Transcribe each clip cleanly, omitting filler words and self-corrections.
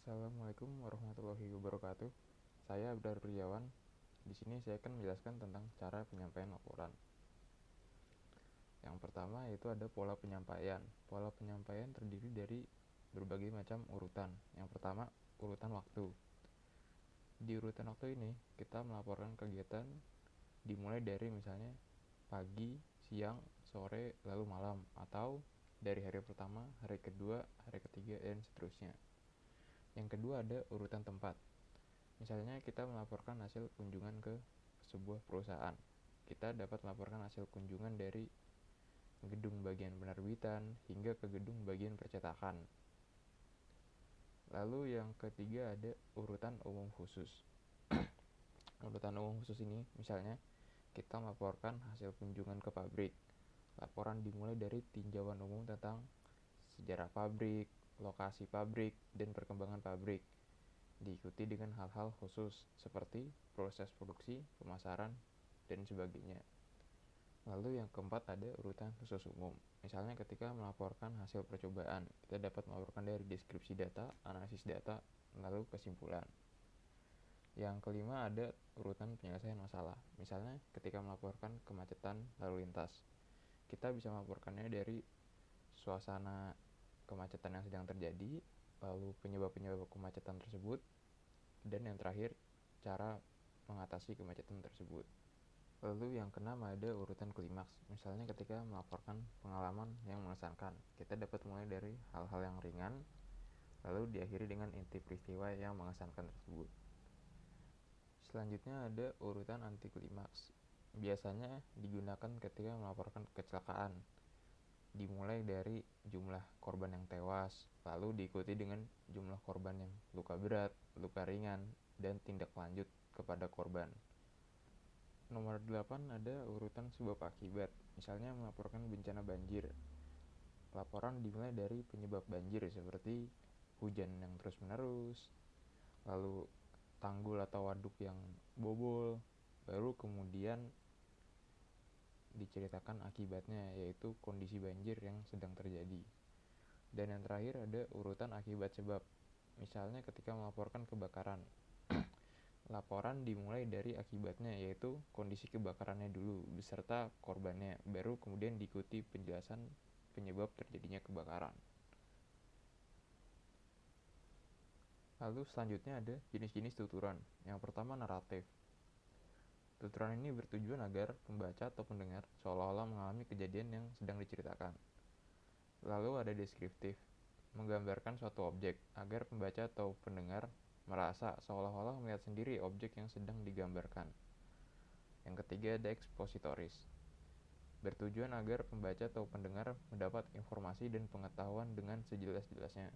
Assalamualaikum warahmatullahi wabarakatuh. Saya Abdar Priawan. Di sini saya akan menjelaskan tentang cara penyampaian laporan. Yang pertama yaitu ada pola penyampaian. Pola penyampaian terdiri dari berbagai macam urutan. Yang pertama, urutan waktu. Di urutan waktu ini, kita melaporkan kegiatan dimulai dari misalnya pagi, siang, sore, lalu malam, atau dari hari pertama, hari kedua, hari ketiga, dan seterusnya. Yang kedua ada urutan tempat. Misalnya kita melaporkan hasil kunjungan ke sebuah perusahaan. Kita dapat melaporkan hasil kunjungan dari gedung bagian penerbitan hingga ke gedung bagian percetakan. Lalu yang ketiga ada urutan umum khusus. Urutan umum khusus ini misalnya kita melaporkan hasil kunjungan ke pabrik. Laporan dimulai dari tinjauan umum tentang sejarah pabrik, lokasi pabrik, dan perkembangan pabrik. Diikuti dengan hal-hal khusus seperti proses produksi, pemasaran, dan sebagainya. Lalu yang keempat ada urutan khusus umum. Misalnya ketika melaporkan hasil percobaan, kita dapat melaporkan dari deskripsi data, analisis data, lalu kesimpulan. Yang kelima ada urutan penyelesaian masalah. Misalnya ketika melaporkan kemacetan lalu lintas, kita bisa melaporkannya dari suasana kemacetan yang sedang terjadi, lalu penyebab-penyebab kemacetan tersebut, dan yang terakhir cara mengatasi kemacetan tersebut. Lalu yang keenam ada urutan klimaks. Misalnya ketika melaporkan pengalaman yang mengesankan, kita dapat mulai dari hal-hal yang ringan lalu diakhiri dengan inti peristiwa yang mengesankan tersebut. Selanjutnya ada urutan anti klimaks. Biasanya digunakan ketika melaporkan kecelakaan. Dimulai dari jumlah korban yang tewas, lalu diikuti dengan jumlah korban yang luka berat, luka ringan, dan tindak lanjut kepada korban. Nomor 8 ada urutan sebab akibat. Misalnya melaporkan bencana banjir. Laporan dimulai dari penyebab banjir seperti hujan yang terus-menerus, lalu tanggul atau waduk yang bobol, baru kemudian diceritakan akibatnya, yaitu kondisi banjir yang sedang terjadi. Dan yang terakhir ada urutan akibat sebab. Misalnya ketika melaporkan kebakaran, laporan dimulai dari akibatnya, yaitu kondisi kebakarannya dulu beserta korbannya, baru kemudian diikuti penjelasan penyebab terjadinya kebakaran. Lalu selanjutnya ada jenis-jenis tuturan. Yang pertama naratif. Tuturan ini bertujuan agar pembaca atau pendengar seolah-olah mengalami kejadian yang sedang diceritakan. Lalu ada deskriptif, menggambarkan suatu objek agar pembaca atau pendengar merasa seolah-olah melihat sendiri objek yang sedang digambarkan. Yang ketiga ada ekspositoris, bertujuan agar pembaca atau pendengar mendapat informasi dan pengetahuan dengan sejelas-jelasnya.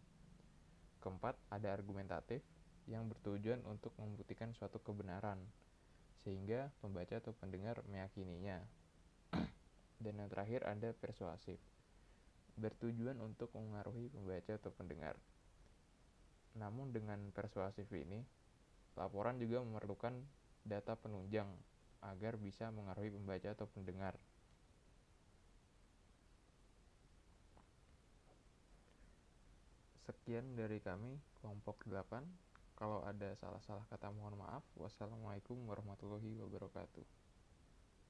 Keempat ada argumentatif, yang bertujuan untuk membuktikan suatu kebenaran, sehingga pembaca atau pendengar meyakininya. Dan yang terakhir ada persuasif, bertujuan untuk mengaruhi pembaca atau pendengar. Namun dengan persuasif ini, laporan juga memerlukan data penunjang agar bisa mengaruhi pembaca atau pendengar. Sekian dari kami, kelompok 8. Kalau ada salah-salah kata mohon maaf. Wassalamualaikum warahmatullahi wabarakatuh.